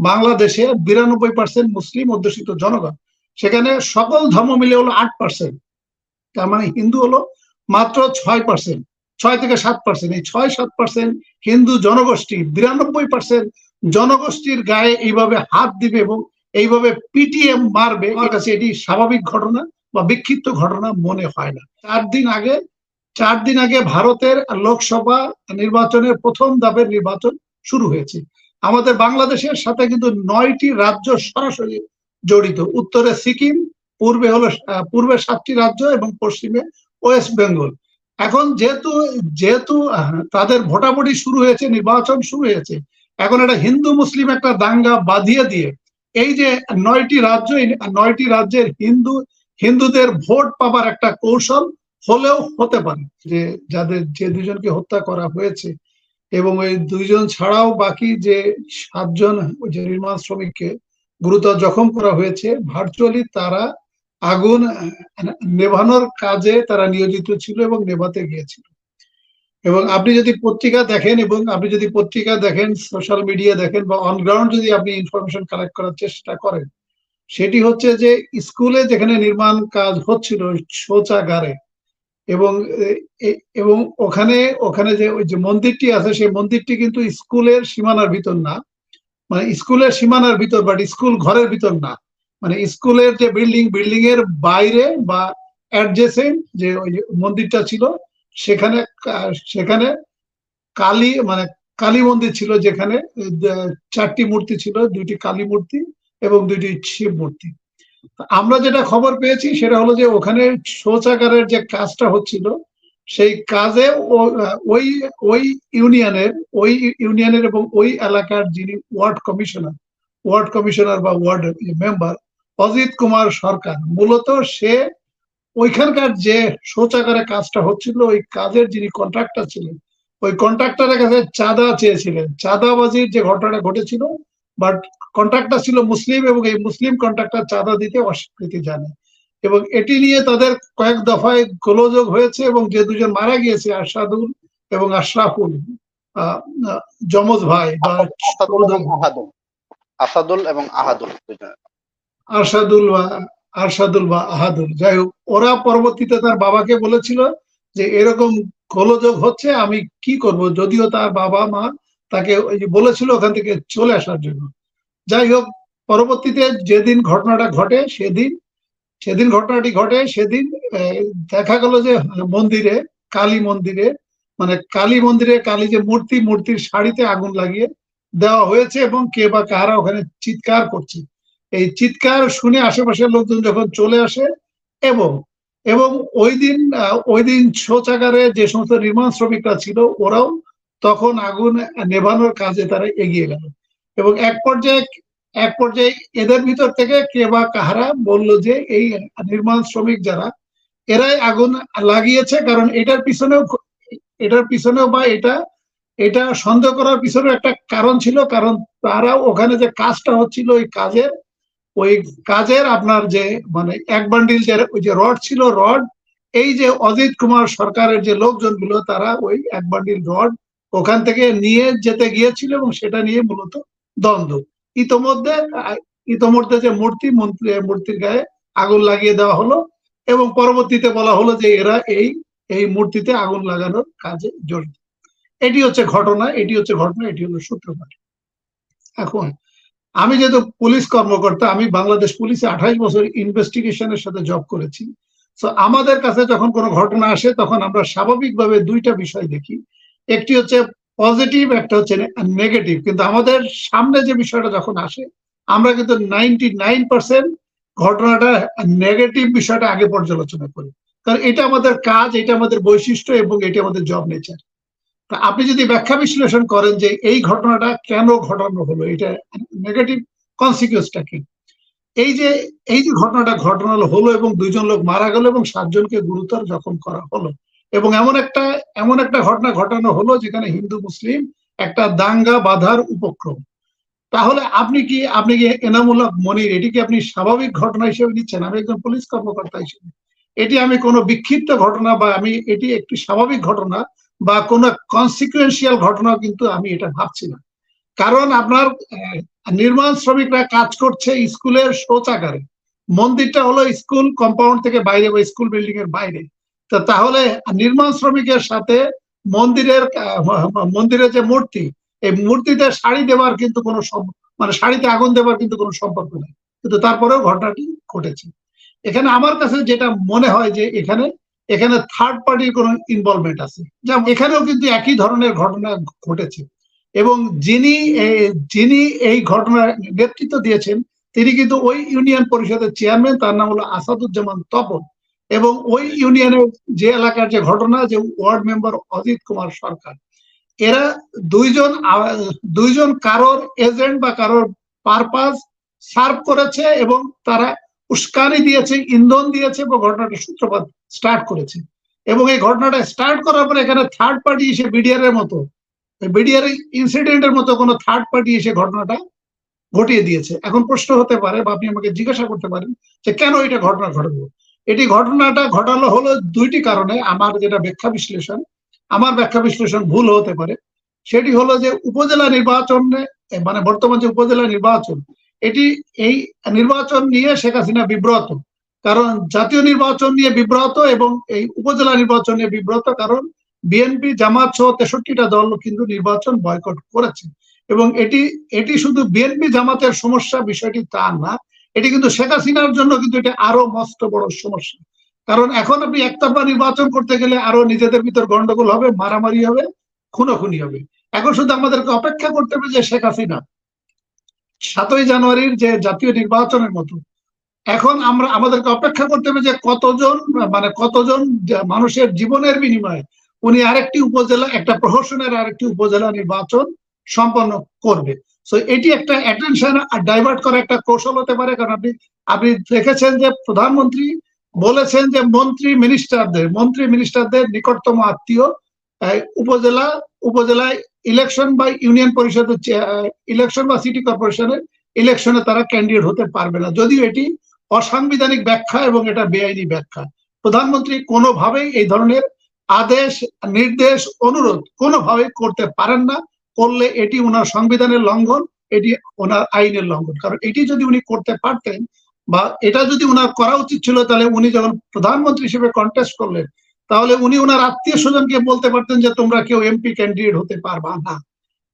বাংলাদেশে 92% মুসলিম অধ্যুষিত জনগণ, সেখানে সকল ধর্ম মিলে হলো 8%। তার মানে হিন্দু হলো মাত্র 6%, 6 থেকে 7%। এই 6-7% হিন্দু জনগোষ্ঠী 92% জনগোষ্ঠীর গায়ে এইভাবে হাত দিবে এবং এইভাবে পিটিয়ে মারবে, আমার কাছে এটি স্বাভাবিক ঘটনা বা বিক্ষিপ্ত ঘটনা মনে হয় না। 4 দিন আগে ভারতের লোকসভা নির্বাচনের প্রথম ধাপের নির্বাচন শুরু হয়েছে। আমাদের বাংলাদেশের সাথে কিন্তু 9টি রাজ্য সরাসরি জড়িত। উত্তরে সিকিম, পূর্বে 7টি রাজ্য এবং পশ্চিমে ওয়েস্ট বেঙ্গল। এখন যেহেতু তাদের ভোটাভুটি শুরু হয়েছে, নির্বাচন শুরু হয়েছে, এখন একটা হিন্দু মুসলিম একটা দাঙ্গা বাঁধিয়ে দিয়ে এই যে 9টি রাজ্য, 9টি রাজ্যের হিন্দুদের ভোট পাবার একটা কৌশল হলেও হতে পারে। যে দুজনকে হত্যা করা হয়েছে এবং ওই 2জন ছাড়াও বাকি যে 7জন যে নির্মাণ শ্রমিককে গুরুতর জখম করা হয়েছে, ভার্চুয়ালি তারা আগুন নেভানোর কাজে তারা নিয়োজিত ছিল এবং নেভাতে গিয়েছিল। এবং আপনি যদি পত্রিকা দেখেন, সোশ্যাল মিডিয়া দেখেন বা অন গ্রাউন্ড যদি আপনি ইনফরমেশন কালেক্ট করার চেষ্টা করেন, সেটি হচ্ছে যে স্কুলে যেখানে নির্মাণ কাজ হচ্ছিল শৌচাগারে, এবং ওখানে যে ওই যে মন্দিরটি আছে, সেই মন্দিরটি কিন্তু স্কুলের সীমানার ভিতর না, মানে স্কুলের সীমানার ভিতর বাট স্কুল ঘরের ভিতর না, মানে স্কুলের যে বিল্ডিং এর বাইরে বা অ্যাডজেসেন্ট যে ওই মন্দিরটা ছিল, সেখানে কালী মন্দির ছিল, যেখানে 4টি মূর্তি ছিল, 2টি কালী মূর্তি এবং 2টি শিব মূর্তি। আমরা যেটা খবর পেয়েছি সেটা হলো যে ওখানে শৌচাগারের যে কাজটা হচ্ছিল, সেই কাজে ওই ইউনিয়নের এবং ওই এলাকার যিনি ওয়ার্ড কমিশনার বা ওয়ার্ড মেম্বার অজিত কুমার সরকার, মূলত সে ওইখানকার যে শৌচাগারে কাজটা হচ্ছিল ওই কাজের যিনি কন্ট্রাক্টর ছিলেন, ওই কন্ট্রাক্টরের কাছে চাঁদা চেয়েছিলেন। চাঁদাবাজির যে ঘটনাটা ঘটেছিল, বাট কন্ট্রাক্টর ছিল মুসলিম এবং এই মুসলিম কন্ট্রাক্টর চাঁদা দিতে অস্বীকৃতি জানায় এবং এটি নিয়ে তাদের কয়েক দফায় গোলযোগ হয়েছে এবং যে 2জন মারা গিয়েছে, আরশাদুল এবং আশরাফুল, যমজ ভাই বা আরশাদুল বা আহাদুল, যাই হোক, ওরা পরবর্তীতে তার বাবাকে বলেছিল যে এরকম গোলযোগ হচ্ছে, আমি কি করব, যদিও তার বাবা মা তাকে বলেছিল ওখান থেকে চলে আসার জন্য। যাই হোক, পরবর্তীতে যেদিন ঘটনাটি ঘটে সেদিন দেখা গেল যে কালী মন্দিরে কালী যে মূর্তির শাড়িতে আগুন লাগিয়ে দেওয়া হয়েছে এবং কে বা কারা ওখানে চিৎকার করছে। এই চিৎকার শুনে আশেপাশের লোকজন যখন চলে আসে এবং ওই দিন শৌচাগারে যে সমস্ত নির্মাণ শ্রমিকরা ছিল, ওরাও তখন আগুন নেভানোর কাজে তারা এগিয়ে গেল এবং এক পর্যায়ে এদের ভিতর থেকে কে বা কাহারা বলল যে এই নির্মাণ শ্রমিক যারা, এরাই আগুন লাগিয়েছে, কারণ এটার পিছনেও বা এটা সন্দেহ করার পিছনে একটা কারণ ছিল, কারণ তারাও ওখানে যে কাজটা হচ্ছিল ওই কাজের আপনার যে মানে এক বান্ডিল ওই যে রড ছিল, এই যে অজিত কুমার সরকারের যে লোকজন গুলো, তারা ওই এক বান্ডিল রড ওখান থেকে নিয়ে যেতে গিয়েছিল এবং সেটা নিয়ে মূলত দ্বন্দ্ব। ইতোমধ্যে যে মূর্তির গায়ে আগুন লাগিয়ে দেওয়া হলো এবং পরবর্তীতে বলা হলো যে এরা এই মূর্তিতে আগুন লাগানোর কাজে জড়িত। এটি হচ্ছে ঘটনা, এটি হলো সূত্রপাত। এখন আমি যেহেতু পুলিশ কর্মকর্তা, আমি বাংলাদেশ পুলিশে 28 বছর ইনভেস্টিগেশনের সাথে জব করেছি। তো আমাদের কাছে যখন কোনো ঘটনা আসে তখন আমরা স্বাভাবিকভাবে 2টা বিষয় দেখি, একটি হচ্ছে পজিটিভ, একটা হচ্ছে নেগেটিভ। কিন্তু আমাদের সামনে যে বিষয়টা যখন আসে, আমরা কিন্তু 99% ঘটনাটা নেগেটিভ বিষয়টা আগে পর্যালোচনা করি, কারণ এটা আমাদের কাজ, এটা আমাদের বৈশিষ্ট্য এবং এটা আমাদের জব নেচার। তা আপনি যদি ব্যাখ্যা বিশ্লেষণ করেন যে এই ঘটনাটা কেন ঘটানো হলো, এটা নেগেটিভ কনসিকুয়েন্সটা কি, এই যে ঘটনাটা ঘটানো হলো এবং 2জন লোক মারা গেল এবং 7জনকে গুরুতর জখম করা হলো এবং এমন একটা ঘটনা ঘটানো হলো যেখানে হিন্দু মুসলিম একটা দাঙ্গা বাঁধার উপক্রম, তাহলে আপনি কি এনামুল্লাহ মনির, এটি কি আপনি স্বাভাবিক ঘটনা হিসেবে নিচ্ছেন? আমি একজন পুলিশ কর্মকর্তা হিসেবে এটি আমি কোনো বিক্ষিপ্ত ঘটনা বা এটি একটি স্বাভাবিক ঘটনা বা কোনো কনসিকুয়েন্সিয়াল ঘটনা কিন্তু আমি এটা ভাবছি না। কারণ আপনার নির্মাণ শ্রমিকরা কাজ করছে স্কুলের শৌচাগারে, মন্দিরটা হলো স্কুল কম্পাউন্ড থেকে বাইরে বা স্কুল বিল্ডিং এর বাইরে। তো তাহলে নির্মাণ শ্রমিকের সাথে মন্দিরের যে মূর্তি, এই মূর্তিতে শাড়ি দেওয়ার কিন্তু কোনো মানে শাড়িতে আগুন দেওয়ার কিন্তু কোনো সম্পর্ক নেই, কিন্তু তারপরেও ঘটনাটি ঘটেছে। এখানে আমার কাছে যেটা মনে হয় যে এখানে এখানে থার্ড পার্টির কোনো ইনভলভমেন্ট আছে, যেমন এখানেও কিন্তু একই ধরনের ঘটনা ঘটেছে। এবং যিনি যিনি এই ঘটনার নেতৃত্ব দিয়েছেন তিনি কিন্তু ওই ইউনিয়ন পরিষদের চেয়ারম্যান, তার নাম হলো আসাদুজ্জামান তপন। এবং ওই ইউনিয়নের যে এলাকার যে ঘটনা, যে ওয়ার্ড মেম্বার অজিত কুমার সরকার, এরা দুইজন কারোর এজেন্ট বা কারোর পারপাস সার্ভ করেছে এবং তারা উস্কানি দিয়েছে, ইন্ধন দিয়েছে এবং ঘটনাটা সূত্রপাত স্টার্ট করেছে। এবং এই ঘটনাটা স্টার্ট করার পরে এখানে থার্ড পার্টি এসে বিডিআর এর মতো, বিডিআর ইনসিডেন্টের মতো কোনো থার্ড পার্টি এসে ঘটনাটা ঘটিয়ে দিয়েছে। এখন প্রশ্ন হতে পারে বা আপনি আমাকে জিজ্ঞাসা করতে পারেন যে কেন এটা ঘটনা ঘটলো। এটি ঘটনাটা ঘটালো হলো দুইটি কারণে। আমার ব্যাখ্যা বিশ্লেষণ ভুল হতে পারে। সেটি হলো যে উপজেলা নির্বাচনে, মানে বর্তমান যে উপজেলা নির্বাচন, এই নির্বাচন নিয়ে শেখ হাসিনা বিব্রত। কারণ জাতীয় নির্বাচন নিয়ে বিব্রত এবং এই উপজেলা নির্বাচন নিয়ে বিব্রত, কারণ বিএনপি জামাত সহ 63টা দল কিন্তু নির্বাচন বয়কট করেছে। এবং এটি শুধু বিএনপি জামাতের সমস্যা, বিষয়টি তা না, এটি কিন্তু শেখ হাসিনার জন্য কিন্তু এটা আরো মস্ত বড় সমস্যা। কারণ এখন আপনি একতরফা নির্বাচন করতে গেলে আরো নিজেদের ভিতর গন্ডগোল হবে, মারামারি হবে, খুনোখুনি হবে। এখন শুধু আমাদেরকে অপেক্ষা করতে হবে যে শেখ হাসিনা 7ই জানুয়ারির যে জাতীয় নির্বাচনের মতো, এখন আমাদেরকে অপেক্ষা করতে হবে যে কতজন মানুষের জীবনের বিনিময়ে উনি আরেকটি উপজেলা, একটা প্রহসনের আরেকটি উপজেলা নির্বাচন সম্পন্ন করবে। সো এটি একটা অ্যাটেনশন ডাইভার্ট করা একটা কৌশল হতে পারে। কারণ আপনি দেখেছেন যে প্রধানমন্ত্রী বলেছেন যে মন্ত্রী মিনিস্টারদের নিকটতম আত্মীয় উপজেলায় ইলেকশন বা ইউনিয়ন পরিষদের ইলেকশন বা সিটি কর্পোরেশনের ইলেকশনে তারা ক্যান্ডিডেট হতে পারবে না, যদিও এটি অসাংবিধানিক ব্যাখ্যা এবং এটা বেআইনি ব্যাখ্যা। প্রধানমন্ত্রী কোনোভাবেই এই ধরনের আদেশ, নির্দেশ, অনুরোধ কোনোভাবেই করতে পারেন না। করলে এটি ওনার সংবিধানের লঙ্ঘন, এটি ওনার আইনের লঙ্ঘন। কারণ এটি যদি উনি করতে পারতেন বা এটা যদি ওনার করা উচিত ছিল, তাহলে উনি যখন প্রধানমন্ত্রী হিসেবে কন্টেস্ট করলেন, তাহলে উনি ওনার আত্মীয় স্বজনকে বলতে পারতেন যে তোমরা কেউ এমপি ক্যান্ডিডেট হতে পারবা না।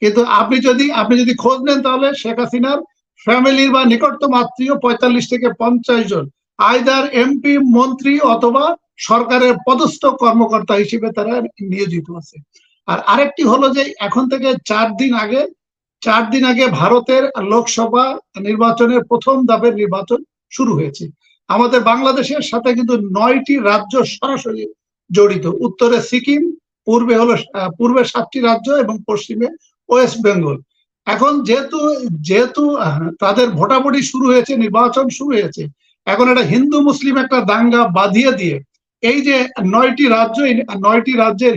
কিন্তু আপনি যদি খোঁজ নেন, তাহলে শেখ হাসিনার ফ্যামিলির বা নিকটতম আত্মীয় 45 থেকে 50 জন আইদার এমপি, মন্ত্রী অথবা সরকারের পদস্থ কর্মকর্তা হিসেবে তারা নিয়োজিত আছে। আর আরেকটি হলো যে এখন থেকে 4 দিন আগে ভারতের লোকসভা নির্বাচনের প্রথম ধাপের নির্বাচন শুরু হয়েছে। আমাদের বাংলাদেশের সাথে কিন্তু 9টি রাজ্য সরাসরি জড়িত। উত্তরে সিকিম, পূর্বে 7টি রাজ্য এবং পশ্চিমে ওয়েস্ট বেঙ্গল। এখন যেহেতু তাদের ভোটাভুটি শুরু হয়েছে, নির্বাচন শুরু হয়েছে, এখন একটা হিন্দু মুসলিম একটা দাঙ্গা বাঁধিয়ে দিয়ে এই যে 9টি রাজ্যের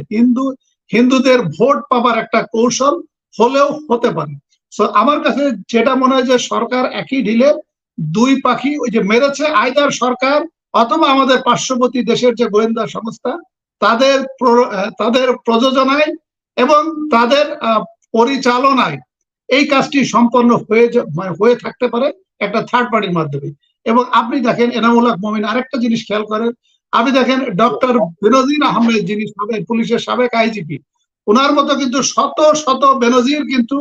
হিন্দুদের ভোট পাবার একটা কৌশল হলেও হতে পারে। সো আমার কাছে যেটা মনে হয় যে সরকার একই ঢিলে দুই পাখি ওই যে মেরেছে, আইদার সরকার অথবা আমাদের পার্শ্ববর্তী দেশের যে গোয়েন্দা সংস্থা, তাদের প্রযোজনায় এবং তাদের পরিচালনায় এই কাজটি সম্পন্ন হয়ে থাকতে পারে একটা থার্ড পার্টির মাধ্যমে। এবং আপনি দেখেন এনামুল হক মমিন আরেকটা জিনিস খেয়াল করেন, আপনি দেখেন ডক্টর বেনজির আহমেদ, যিনি পুলিশের সাবেক আইজিপি, ওনার মতো কিন্তু শত শত বেনজির কিন্তু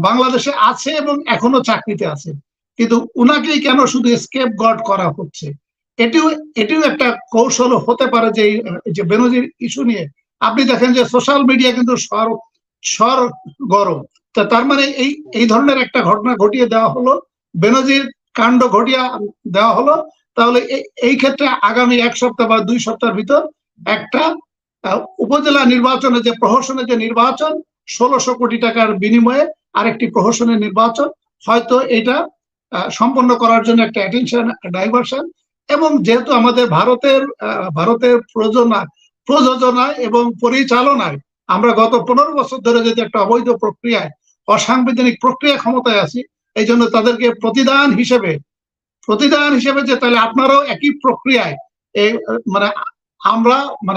বাংলাদেশে আছে এবং এখনো চাকরিতে আছে, কিন্তু উনাকেই কেন শুধু স্কেপ গড করা হচ্ছে? এটিও একটা কৌশল হতে পারে যে বেনজির ইস্যু নিয়ে আপনি দেখেন যে সোশ্যাল মিডিয়া কিন্তু গরম। তার মানে এই ধরনের একটা ঘটনা ঘটিয়ে দেওয়া হলো, বেনজির কাণ্ড ঘটিয়ে দেওয়া হলো। তাহলে এই ক্ষেত্রে আগামী 1 সপ্তাহ বা 2 সপ্তাহের ভিতর একটা উপজেলা নির্বাচনে যে প্রহসনের যে নির্বাচন, 1600 কোটি টাকার বিনিময়ে আরেকটি প্রহসনের নির্বাচন, হয়তো এটা সম্পন্ন করার জন্য একটা অ্যাটেনশন ডাইভার্সন। এবং যেহেতু আমাদের ভারতের প্রযোজনায় এবং পরিচালনায় আমরা গত 15 বছর ধরে যদি একটা অবৈধ প্রক্রিয়ায়, অসাংবিধানিক প্রক্রিয়া ক্ষমতায় আছি, এই জন্য তাদেরকে প্রতিদান হিসেবে যে তাহলে আপনারাও একই প্রক্রিয়ায়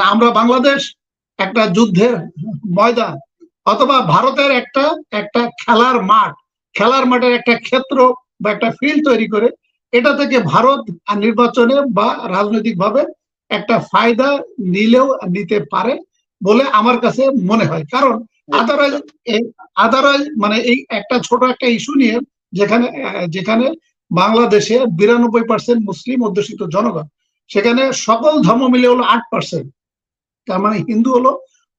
আমরা বাংলাদেশ একটা যুদ্ধের ময়দান, অথবা ভারতের একটা একটা খেলার মাঠের একটা ক্ষেত্র বা একটা ফিল্ড তৈরি করে এটা থেকে ভারত নির্বাচনে বা রাজনৈতিকভাবে একটা ফায়দা নিলেও নিতে পারে বলে আমার কাছে মনে হয়। কারণ আদারওয়াইজ আদারওয়াইজ মানে এই একটা ছোট একটা ইস্যু নিয়ে যেখানে যেখানে বাংলাদেশে 92% মুসলিম অধ্যুষিত জনগণ, সেখানে সকল ধর্ম মিলে হলো 8%, তার মানে হিন্দু হলো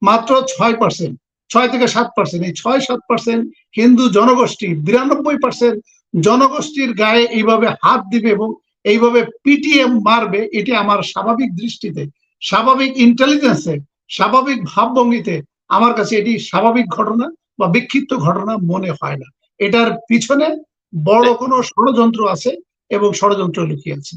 মাত্র 6%, 6 থেকে 7%। এই 6-7% হিন্দু জনগোষ্ঠী 92% জনগোষ্ঠীর গায়ে এইভাবে হাত দিবে এবং এইভাবে পিটিয়ে মারবে, এটি আমার স্বাভাবিক দৃষ্টিতে, স্বাভাবিক ইন্টেলিজেন্সে, স্বাভাবিক ভাবভঙ্গিতে আমার কাছে এটি স্বাভাবিক ঘটনা বা বিক্ষিপ্ত ঘটনা মনে হয় না। এটার পিছনে বড় কোনো ষড়যন্ত্র আছে এবং ষড়যন্ত্র লুকিয়ে আছে।